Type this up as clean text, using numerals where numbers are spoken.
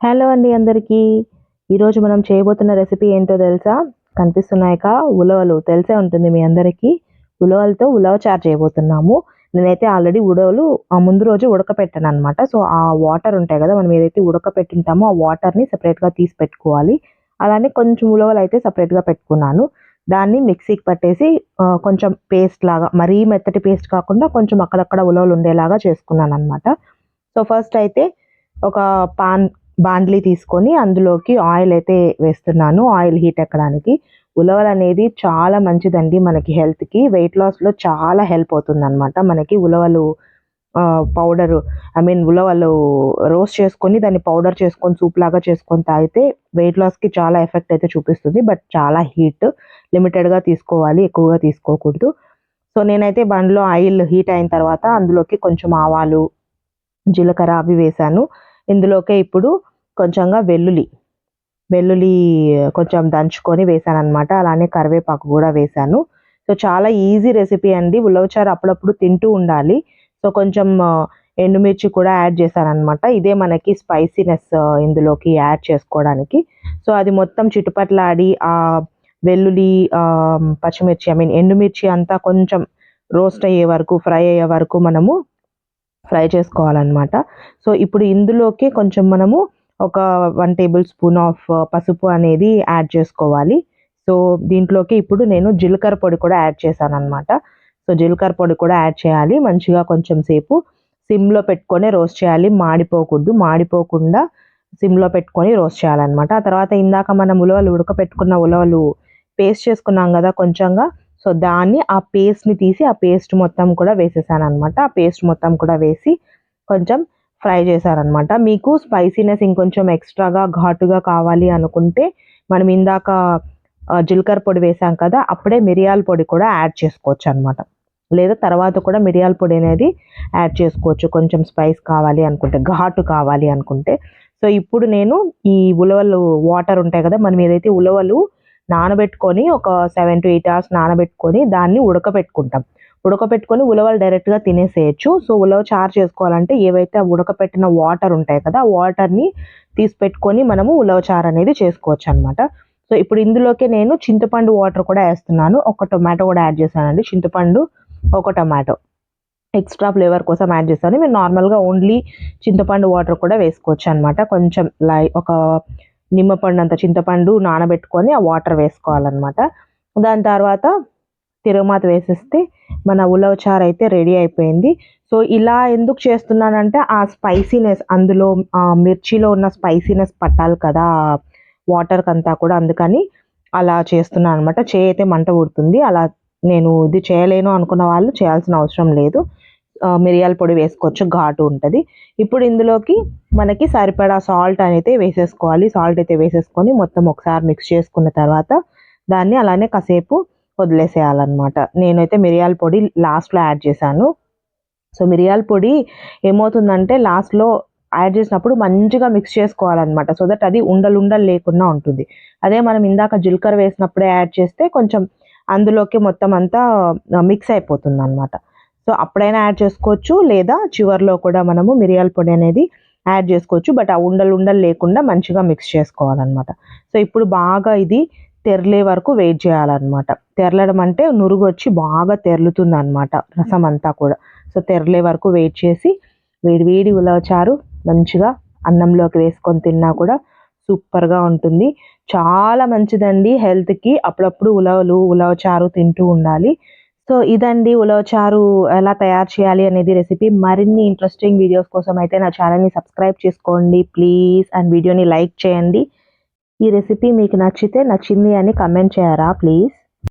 Hello అండి అందరికీ. ఈరోజు మనం చేయబోతున్న రెసిపీ ఏంటో తెలుసా? కనిపిస్తున్నాయిగా ఉలవలు తెలిసే ఉంటుంది మీ అందరికీ. ఉలవలతో ఉలవ చారు చేయబోతున్నాము. నేనైతే ఆల్రెడీ ఉలవలు ముందు రోజు ఉడకపెట్టాననమాట. సో, ఆ వాటర్ ఉంటాయి కదా! మనం ఏదైతే ఉడకపెట్టింటామో ఆ వాటర్‌ని సెపరేట్‌గా తీసి పెట్టుకోవాలి. అలానే కొంచెం ఉలవలైతే సెపరేట్‌గా పెట్టుకున్నాను. దాన్ని మిక్సీకి పట్టేసి కొంచెం పేస్ట్ లాగా మరీ మెత్తటి పేస్ట్ కాకుండా కొంచెం అక్కడక్కడ ఉలవలు ఉండేలాగా చేసుకున్నాననమాట. సో, ఫస్ట్ అయితే ఒక పాన్ బాండ్లీ తీసుకొని అందులోకి ఆయిల్ అయితే వేస్తున్నాను. ఆయిల్ హీట్ ఎక్కడానికి. ఉలవలనేది చాలా మంచిదండి మనకి హెల్త్‌కి. వెయిట్ లాస్‌లో చాలా హెల్ప్ అవుతుందనమాట. మనకి ఉలవలు పౌడరు ఉలవలు రోస్ట్ చేసుకొని దాన్ని పౌడర్ చేసుకొని సూప్‌లాగా చేసుకొని తాగితే వెయిట్ లాస్‌కి చాలా ఎఫెక్ట్ అయితే చూపిస్తుంది. బట్ చాలా హీట్. లిమిటెడ్‌గా తీసుకోవాలి. ఎక్కువగా తీసుకోకూడదు. సో, నేనైతే బండ్లో ఆయిల్ హీట్ అయిన తర్వాత అందులోకి కొంచెం ఆవాలు, జీలకర్ర అవి వేశాను. ఇందులోకే ఇప్పుడు కొంచెంగా వెల్లుల్లి కొంచెం దంచుకొని వేశాననమాట. అలానే కరివేపాకు గూడా వేశాను. సో, చాలా ఈజీ రెసిపీ అండి. ఉలవచారు అప్పుడప్పుడు తింటూ ఉండాలి. సో, కొంచెం ఎండుమిర్చి కూడా యాడ్ చేశాననమాట. ఇదే మనకి స్పైసీనెస్ ఇందులోకి యాడ్ చేసుకోవడానికి. సో, అది మొత్తం చిటపటలాడి వెల్లుల్లి పచ్చిమిర్చి ఎండుమిర్చి అంతా కొంచెం రోస్ట్ అయ్యే వరకు, ఫ్రై అయ్యే వరకు మనము ఫ్రై చేసుకోవాలనమాట. సో, ఇప్పుడు ఇందులోకి కొంచెం మనము ఒక 1 టేబుల్ స్పూన్ ఆఫ్ పసుపు అనేది యాడ్ చేసుకోవాలి. సో, దీంట్లోకి ఇప్పుడు నేను జీలకర్ర పొడి కూడా యాడ్ చేశాననమాట. సో, జీలకర్ర పొడి కూడా యాడ్ చేయాలి. మంచిగా కొంచెం సేపు సిమ్‌లో పెట్టుకొని రోస్ట్ చేయాలి. మాడిపోకూడదు. మాడిపోకుండా సిమ్‌లో పెట్టుకొని రోస్ట్ చేయాలనమాట. ఆ తర్వాత ఇందాక మనం ఉడకపెట్టుకున్న ఉలవలు పేస్ట్ చేసుకున్నాం గదా! కొంచెంగా. సో, దాన్ని ఆ పేస్ట్‌ని తీసి ఆ పేస్ట్ మొత్తం కూడా వేసేసాననమాట. ఆ పేస్ట్ మొత్తం కూడా వేసి కొంచెం ఫ్రై చేశాననమాట. మీకు స్పైసీనెస్ ఇంకొంచెం ఎక్స్‌ట్రాగా ఘాటుగా కావాలి అనుకుంటే మనం ఇందాక జీలకర్ర పొడి వేసాం కదా! అప్పుడే మిరియాల పొడి కూడా యాడ్ చేసుకోవచ్చనమాట. లేదా తర్వాత కూడా మిరియాల పొడి అనేది యాడ్ చేసుకోవచ్చు. కొంచెం స్పైస్ కావాలి అనుకుంటే, ఘాటు కావాలి అనుకుంటే. సో, ఇప్పుడు నేను ఈ ఉలవలు వాటర్ ఉంటాయి కదా! మనం ఏదైతే ఉలవలు నానబెట్టుకొని ఒక 7-8 అవర్స్ నానబెట్టుకొని దాన్ని ఉడకపెట్టుకుంటాం. ఉడకపెట్టుకొని ఉలవలు డైరెక్ట్‌గా తినేసేయొచ్చు. సో, ఉలవ చారు చేసుకోవాలంటే ఏవైతే ఉడకపెట్టిన వాటర్ ఉంటాయి కదా! ఆ వాటర్‌ని తీసి పెట్టుకొని మనము ఉలవ చారు అనేది చేసుకోవచ్చనమాట. సో, ఇప్పుడు ఇందులోకే నేను చింతపండు వాటర్ కూడా ఏస్తున్నాను. ఒక టొమాటో కూడా యాడ్ చేశానండి. చింతపండు, ఒక టొమాటో. ఎక్స్‌ట్రా ఫ్లేవర్ కోసం యాడ్ చేశాను. మీరు నార్మల్‌గా ఓన్లీ చింతపండు వాటర్ కూడా వేసుకోవచ్చనమాట. కొంచెం ఒక నిమ్మపండంత చింతపండు నానబెట్టుకొని ఆ వాటర్ వేసుకోవాలనమాట. దాని తర్వాత తిరగమాత వేసేస్తే మన ఉలవ చారు అయితే రెడీ అయిపోయింది. సో, ఇలా ఎందుకు చేస్తున్నానంటే ఆ స్పైసీనెస్ అందులో మిర్చిలో ఉన్న స్పైసీనెస్ పట్టాలి కదా! వాటర్‌కంతా కూడా అందుకని అలా చేస్తున్నాను అనమాట. చెయ్యయితే మంట పుడుతుంది. అలా నేను ఇది చేయలేను అనుకున్న వాళ్ళు చేయాల్సిన అవసరం లేదు. మిరియాల పొడి వేసుకోవచ్చు. ఘాటు ఉంటది. ఇప్పుడు ఇందులోకి మనకి సరిపడా సాల్ట్ అయితే వేసేసుకోవాలి. సాల్ట్ అయితే వేసేసుకొని మొత్తం ఒకసారి మిక్స్ చేసుకున్న తర్వాత దాన్ని అలానే కాసేపు వదిలేసేయాలనమాట. నేనైతే మిరియాల పొడి లాస్ట్‌లో యాడ్ చేశాను. సో, మిరియాల పొడి ఏమవుతుందంటే లాస్ట్‌లో యాడ్ చేసినప్పుడు మంచిగా మిక్స్ చేసుకోవాలనమాట. సో దట్ అది ఉండలుండలు లేకుండా ఉంటుంది. అదే మనం ఇందాక జీలకర్ర వేసినప్పుడే యాడ్ చేస్తే కొంచెం అందులోకి మొత్తం అంతా మిక్స్ అయిపోతుందనమాట. సో, అప్పుడైనా యాడ్ చేసుకోవచ్చు. లేదా చివర్లో కూడా మనము మిరియాల పొడి అనేది యాడ్ చేసుకోవచ్చు. బట్ ఆ ఉండలు లేకుండా మంచిగా మిక్స్ చేసుకోవాలనమాట. సో, ఇప్పుడు బాగా ఇది తెరలే వరకు వెయిట్ చేయాలనమాట. తెరలడం అంటే నురుగొచ్చి బాగా తెర్లుతుందనమాట రసం అంతా కూడా. సో, తెరలే వరకు వెయిట్ చేసి వేడి వేడి ఉలవ చారు మంచిగా అన్నంలోకి వేసుకొని తిన్నా కూడా సూపర్‌గా ఉంటుంది. చాలా మంచిదండి హెల్త్‌కి. అప్పుడప్పుడు ఉలవ చారు తింటూ ఉండాలి. సో, ఇదండి ఉలవ చారు ఎలా తయారు చేయాలి అనేది రెసిపీ. మరిన్ని ఇంట్రెస్టింగ్ వీడియోస్ కోసం అయితే నా ఛానెల్‌ని సబ్స్క్రైబ్ చేసుకోండి ప్లీజ్. అండ్ వీడియోని లైక్ చేయండి. ఈ రెసిపీ మీకు నచ్చితే నచ్చింది అని కామెంట్ చేయరా ప్లీజ్?